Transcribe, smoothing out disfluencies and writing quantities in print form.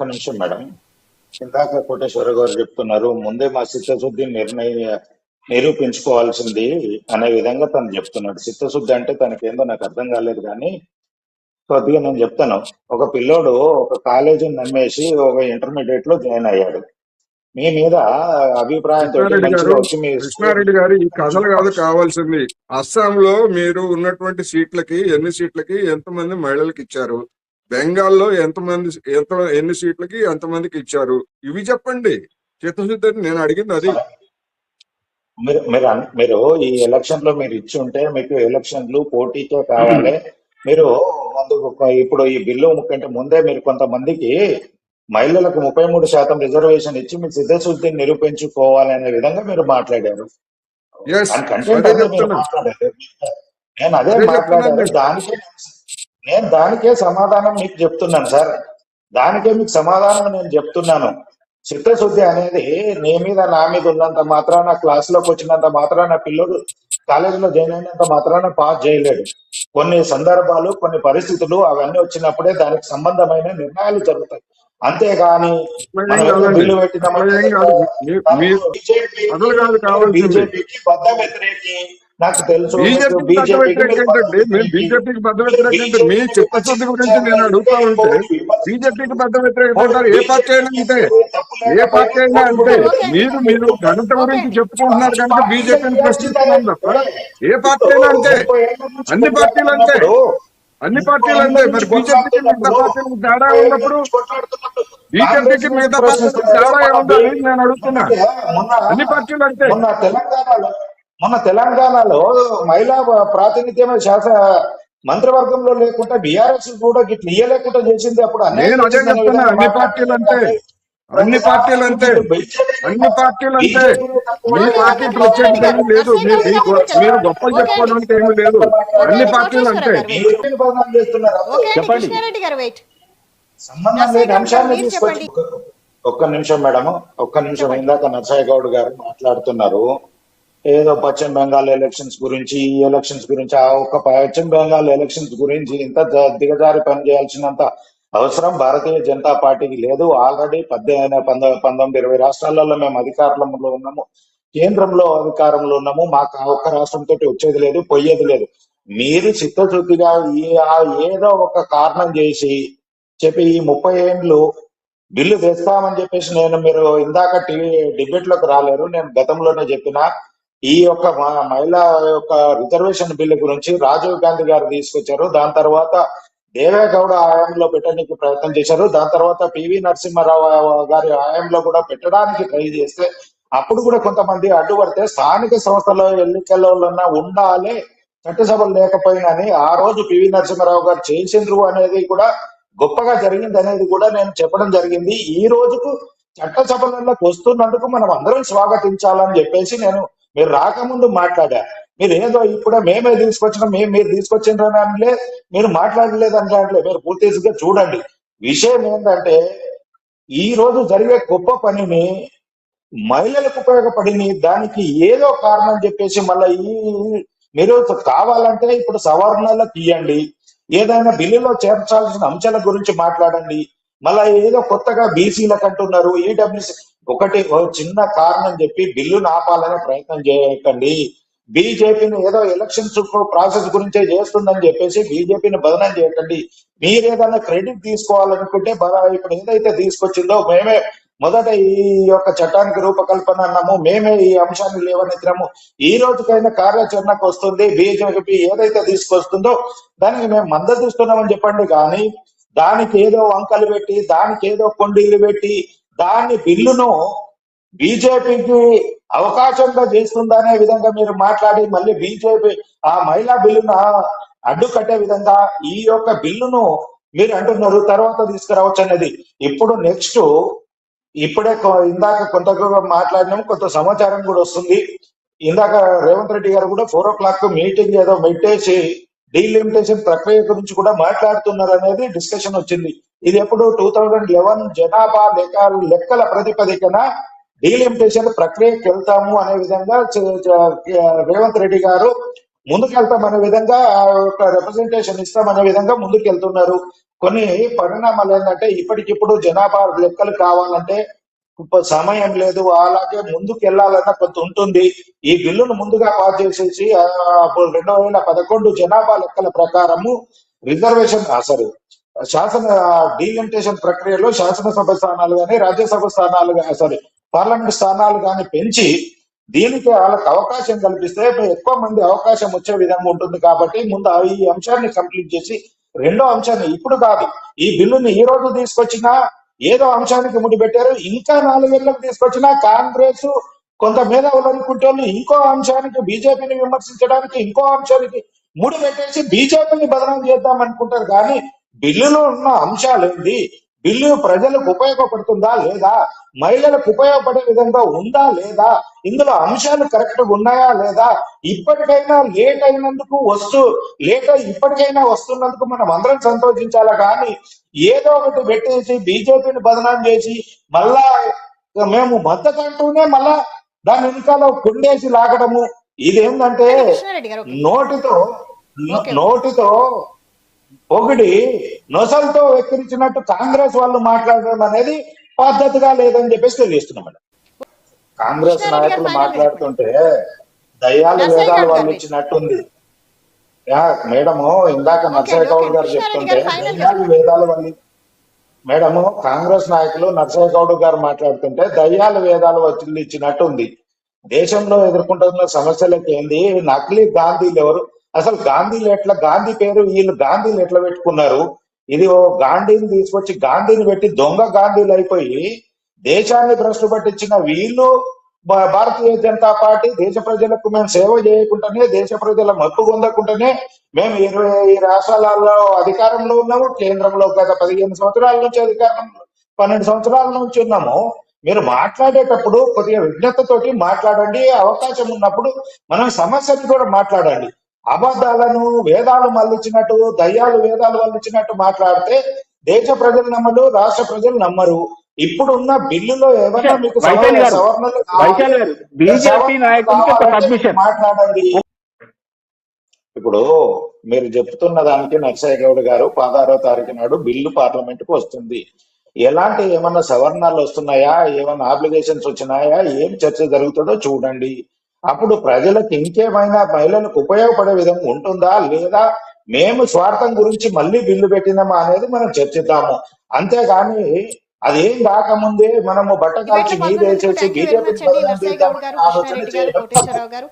ఒక్క నిమిషం మేడం. ఇందాక కోటేశ్వర గారు చెప్తున్నారు ముందే మా చిత్తశుద్ధి నిరూపించుకోవాల్సింది అనే విధంగా తను చెప్తున్నాడు. చిత్తశుద్ధి అంటే తనకేందో నాకు అర్థం కాలేదు, కానీ కొద్దిగా నేను చెప్తాను. ఒక పిల్లోడు ఒక కాలేజీని నమ్మేసి ఒక ఇంటర్మీడియట్ లో జాయిన్ అయ్యాడు. మీ మీద అభిప్రాయంతో కృష్ణారెడ్డి గారు మంచిగా వచ్చి మీ కృష్ణారెడ్డి గారు ఈ కథలు కాదు కావాల్సింది. అస్సాంలో మీరు ఉన్నటువంటి సీట్లకి ఎన్ని సీట్లకి ఎంతమంది మహిళలకు ఇచ్చారు, బెంగాల్లో ఎన్ని సీట్లకి ఎంతమందికి ఇచ్చారు, ఇవి చెప్పండి. చిత్తశుద్ధి నేను అడిగింది అది. మీరు ఈ ఎలక్షన్ లో మీరు ఇచ్చి ఉంటే మీకు ఎలక్షన్లు పోటీకే కావాలి. మీరు ఇప్పుడు ఈ బిల్లు కంటే ముందే మీరు కొంతమందికి మహిళలకు 33% రిజర్వేషన్ ఇచ్చి మీ సిద్ధశుద్ధిని నిరూపించుకోవాలనే విధంగా మీరు మాట్లాడారు. నేను అదే మాట్లాడాను. దానికే సమాధానం మీకు చెప్తున్నాను సార్. దానికే మీకు సమాధానం నేను చెప్తున్నాను. చిత్తశుద్ధి అనేది నా మీద ఉన్నంత మాత్రాన, క్లాస్ లోకి వచ్చినంత మాత్రాన, పిల్లడు కాలేజీలో జాయిన్ అయినంత మాత్రాన పాస్ చేయలేడు. కొన్ని సందర్భాలు, కొన్ని పరిస్థితులు అవన్నీ వచ్చినప్పుడే దానికి సంబంధమైన నిర్ణయాలు జరుగుతాయి. అంతేగాని బిల్లు బీజేపీకి బద్ద వ్యతిరేకి నాకు తెలుసు. బీజేపీకి బద్ద వ్యతిరేకంటే మీ చిత్తశుద్ధి గురించి నేను అడుగుతా ఉంటే బీజేపీకి బద్ద వ్యతిరేకంటారు. ఏ పార్టీ అయినా అంతే, ఏ పార్టీ అయినా అంతే. మీరు ఘనత గురించి చెప్పుకుంటున్నారు కనుక బీజేపీని ప్రశ్నిస్తున్నాం తప్ప ఏ పార్టీ అయినా అంతే. అన్ని పార్టీలు అంతే, అన్ని పార్టీలు అంతే. మరి బీజేపీకి మిగతా పార్టీలకు తేడా ఉన్నప్పుడు బీజేపీకి మిగతా పార్టీలకు తేడా ఉండాలి నేను అడుగుతున్నా. అన్ని పార్టీలు అంతే. మొన్న తెలంగాణలో మహిళా ప్రాతినిధ్యమే మంత్రివర్గంలో లేకుండా బీఆర్ఎస్ కూడా గిట్ల ఇయ్యలేకుండా చేసింది. అప్పుడు నేను అదే చెప్తున్నా, అన్ని పార్టీలు అంతే, అన్ని పార్టీలు అంతే, అన్ని పార్టీలు అంతే. మీ పార్టీ ప్రత్యేకత ఏమి లేదు, మీరు గొప్ప చెప్పుకోవడానికి ఏమి లేదు. అన్ని పార్టీలు అంతే. చెప్పండి. సంబంధం లేని అంశాన్ని తీసుకొచ్చి ఒక్క నిమిషం మేడం, ఒక్క నిమిషం. ఇందాక నర్సయ్య గౌడ్ గారు మాట్లాడుతున్నారు ఏదో పశ్చిమ బెంగాల్ ఎలక్షన్స్ గురించి, ఈ ఎలక్షన్స్ గురించి. ఆ ఒక్క పశ్చిమ బెంగాల్ ఎలక్షన్స్ గురించి ఇంత దిగజారి పనిచేయాల్సినంత అవసరం భారతీయ జనతా పార్టీకి లేదు. ఆల్రెడీ 19-20 రాష్ట్రాలలో మేము అధికారంలో ఉన్నాము, కేంద్రంలో అధికారంలో ఉన్నాము. మాకు ఆ ఒక్క రాష్ట్రంతో వచ్చేది లేదు, పోయేది లేదు. మీరు చిత్తశుద్ధిగా ఏదో ఒక కారణం చేసి చెప్పి ఈ 30 ఏళ్ళు బిల్లు తెస్తామని చెప్పేసి మీరు ఇందాక టీవీ డిబేట్ లోకి రాలేరు. నేను గతంలోనే చెప్పిన ఈ యొక్క మహిళా యొక్క రిజర్వేషన్ బిల్లు గురించి రాజీవ్ గాంధీ గారు తీసుకొచ్చారు. దాని తర్వాత దేవేగౌడ హయాంలో పెట్టడానికి ప్రయత్నం చేశారు. దాని తర్వాత పివి నరసింహారావు గారి హయాంలో కూడా పెట్టడానికి ట్రై చేస్తే అప్పుడు కూడా కొంతమంది అడ్డుపడితే స్థానిక సంస్థల ఎన్నికల్లో ఉండాలి, చట్టసభలు లేకపోయినా అని ఆ రోజు పివి నరసింహారావు గారు చేసిండ్రు అనేది కూడా గొప్పగా జరిగింది అనేది కూడా నేను చెప్పడం జరిగింది. ఈ రోజుకు చట్టసభలలోకి వస్తున్నందుకు మనం అందరం స్వాగతించాలని చెప్పేసి నేను మీరు రాకముందు మాట్లాడా. మీరు ఏదో ఇప్పుడే మేమే తీసుకొచ్చినా మీరు తీసుకొచ్చిండ్రనలే, మీరు మాట్లాడలేదంటే మీరు పూర్తిగా చూడండి. విషయం ఏంటంటే ఈ రోజు జరిగే గొప్ప పనిని, మహిళలకు ఉపయోగపడిని దానికి ఏదో కారణం చెప్పేసి మళ్ళీ మీరు కావాలంటే ఇప్పుడు సవరణలకు ఇవ్వండి, ఏదైనా బిల్లులో చేర్చాల్సిన అంశాల గురించి మాట్లాడండి. మళ్ళా ఏదో కొత్తగా బీసీలకు అంటున్నారు, ఈడబ్ల్యూసీ. ఒకటి చిన్న కారణం చెప్పి బిల్లును ఆపాలనే ప్రయత్నం చేయకండి. బీజేపీని ఏదో ఎలక్షన్స్ ప్రాసెస్ గురించే చేస్తుందని చెప్పేసి బీజేపీని బదనం చేయకండి. మీరు ఏదైనా క్రెడిట్ తీసుకోవాలనుకుంటే ఇప్పుడు ఏదైతే తీసుకొచ్చిందో మేమే మొదట ఈ యొక్క చట్టానికి రూపకల్పన అన్నాము, మేమే ఈ అంశాన్ని లేవనెత్తాము. ఈ రోజుకైనా కార్యాచరణకు వస్తుంది. బీజేపీ ఏదైతే తీసుకొస్తుందో దానికి మేము మద్దతు ఇస్తున్నామని చెప్పండి. కానీ దానికి ఏదో వంకలు పెట్టి, దానికి ఏదో కొండీలు పెట్టి, దాన్ని బిల్లును బీజేపీకి అవకాశంగా చేస్తుందనే విధంగా మీరు మాట్లాడి మళ్ళీ బీజేపీ ఆ మహిళా బిల్లును అడ్డుకట్టే విధంగా ఈ యొక్క బిల్లును మీరు అంటున్నారు తర్వాత తీసుకురావచ్చు అనేది. ఇప్పుడు నెక్స్ట్ ఇప్పుడే ఇందాక కొంత మాట్లాడినాము, కొంత సమాచారం కూడా వస్తుంది. ఇందాక రేవంత్ రెడ్డి గారు కూడా 4 o'clock మీటింగ్ ఏదో పెట్టేసి డీలిమిటేషన్ ప్రక్రియ గురించి కూడా మాట్లాడుతున్నారు అనేది డిస్కషన్ వచ్చింది. ఇది ఎప్పుడు 2011 జనాభా లెక్కల ప్రతిపదికన డీలిమిటేషన్ ప్రక్రియకి వెళ్తాము అనే విధంగా రేవంత్ రెడ్డి గారు ముందుకెళ్తామనే విధంగా ఒక రిప్రజెంటేషన్ ఇస్తామనే విధంగా ముందుకెళ్తున్నారు. కొన్ని పరిణామాలు ఏంటంటే ఇప్పటికిప్పుడు జనాభా లెక్కలు కావాలంటే సమయం లేదు, అలాగే ముందుకు వెళ్ళాలన్నా కొంత ఉంటుంది. ఈ బిల్లును ముందుగా పాస్ చేసేసి అప్పుడు 2011 జనాభా లెక్కల ప్రకారము రిజర్వేషన్ శాసన డీలిమిటేషన్ ప్రక్రియలో శాసనసభ స్థానాలు కానీ రాజ్యసభ స్థానాలు పార్లమెంట్ స్థానాలు కానీ పెంచి దీనికి వాళ్ళకి అవకాశం కల్పిస్తే ఎక్కువ మంది అవకాశం వచ్చే విధంగా ఉంటుంది. కాబట్టి ముందు ఈ అంశాన్ని కంప్లీట్ చేసి రెండో అంశాన్ని ఇప్పుడు కాదు, ఈ బిల్లుని ఈ రోజు తీసుకొచ్చినా ఏదో అంశానికి ముడిపెట్టారు, ఇంకా 4 ఏళ్లకు తీసుకొచ్చినా కాంగ్రెస్ కొంత మేధావులు అనుకుంటే ఇంకో అంశానికి బీజేపీని విమర్శించడానికి ఇంకో అంశానికి ముడిపెట్టేసి బీజేపీని బదనాం చేద్దాం అనుకుంటారు. కానీ బిల్లులో ఉన్న అంశాలు ఏంటి, బిల్లు ప్రజలకు ఉపయోగపడుతుందా లేదా, మహిళలకు ఉపయోగపడే విధంగా ఉందా లేదా, ఇందులో అంశాలు కరెక్ట్ గా ఉన్నాయా లేదా, ఇప్పటికైనా ఇప్పటికైనా వస్తున్నందుకు మనం అందరం సంతోషించాలా. కానీ ఏదో ఒకటి పెట్టేసి బీజేపీని బదనాం చేసి మళ్ళా మేము మద్దతంటూనే మళ్ళా దాని వెనకాల కుండేసి లాగడము, ఇదేంటంటే నోటితో ఒకటి నొసలతో వెక్కిరించినట్టు కాంగ్రెస్ వాళ్ళు మాట్లాడడం అనేది పద్ధతిగా లేదని చెప్పేసి తెలియజేస్తున్నాం మేడం. కాంగ్రెస్ నాయకులు మాట్లాడుతుంటే దయ్యాలు వేదాలు వాళ్ళు ఇచ్చినట్టుంది మేడము. ఇందాక నర్సయ్య గౌడ్ గారు చెప్తుంటే దయ్యాలు వేదాలు వాళ్ళు మేడము, కాంగ్రెస్ నాయకులు నర్సయ్య గౌడ్ గారు మాట్లాడుతుంటే దయ్యాలు వేదాలు వచ్చి ఇచ్చినట్టుంది. దేశంలో ఎదుర్కొంటున్న సమస్యలకి ఏంది, నకిలీ గాంధీలు ఎవరు, అసలు గాంధీలు ఎట్లా, గాంధీ పేరు వీళ్ళు గాంధీలు ఎట్లా పెట్టుకున్నారు, ఇది ఓ గాంధీని తీసుకొచ్చి గాంధీని పెట్టి దొంగ గాంధీలు అయిపోయి దేశాన్ని భ్రష్టు పట్టించిన వీళ్ళు భారతీయ జనతా పార్టీ దేశ ప్రజలకు మేము సేవ చేయకుండానే, దేశ ప్రజల మప్పు పొందకుండానే మేము 20 రాష్ట్రాలలో అధికారంలో ఉన్నాము, కేంద్రంలో గత 15 సంవత్సరాల నుంచి అధికారంలో 12 సంవత్సరాల నుంచి ఉన్నాము. మీరు మాట్లాడేటప్పుడు కొద్దిగా విజ్ఞతతోటి మాట్లాడండి, అవకాశం ఉన్నప్పుడు మనం సమస్యని కూడా మాట్లాడండి. అబద్ధాలను వేదాలు మళ్ళించినట్టు, దయ్యాలు వేదాలు మళ్ళించినట్టు మాట్లాడితే దేశ ప్రజలు నమ్మరు, రాష్ట్ర ప్రజలు నమ్మరు. ఇప్పుడు ఉన్న బిల్లులో ఏమన్నా మీకు మాట్లాడండి. ఇప్పుడు మీరు చెప్తున్న దానికి నర్సయ్య గౌడ్ గారు 16వ తారీఖు నాడు బిల్లు పార్లమెంట్ కు వస్తుంది. ఎలాంటి ఏమన్నా సవరణలు వస్తున్నాయా, ఏమన్నా అప్లికేషన్స్ వచ్చినాయా, ఏం చర్చ జరుగుతుందో చూడండి. అప్పుడు ప్రజలకు ఇంకేమైనా మహిళలకు ఉపయోగపడే విధంగా ఉంటుందా లేదా, మేము స్వార్థం గురించి మళ్ళీ బిల్లు పెట్టినామా అనేది మనం చర్చిద్దాము. అంతేగాని అదేం కాకముందే మనము బట్టకాల్చి మీదేసేసి బీజేపీ నర్సయ్య గౌడ్ గారు, కృష్ణారెడ్డి గారు, కోటేశ్వరరావు గారు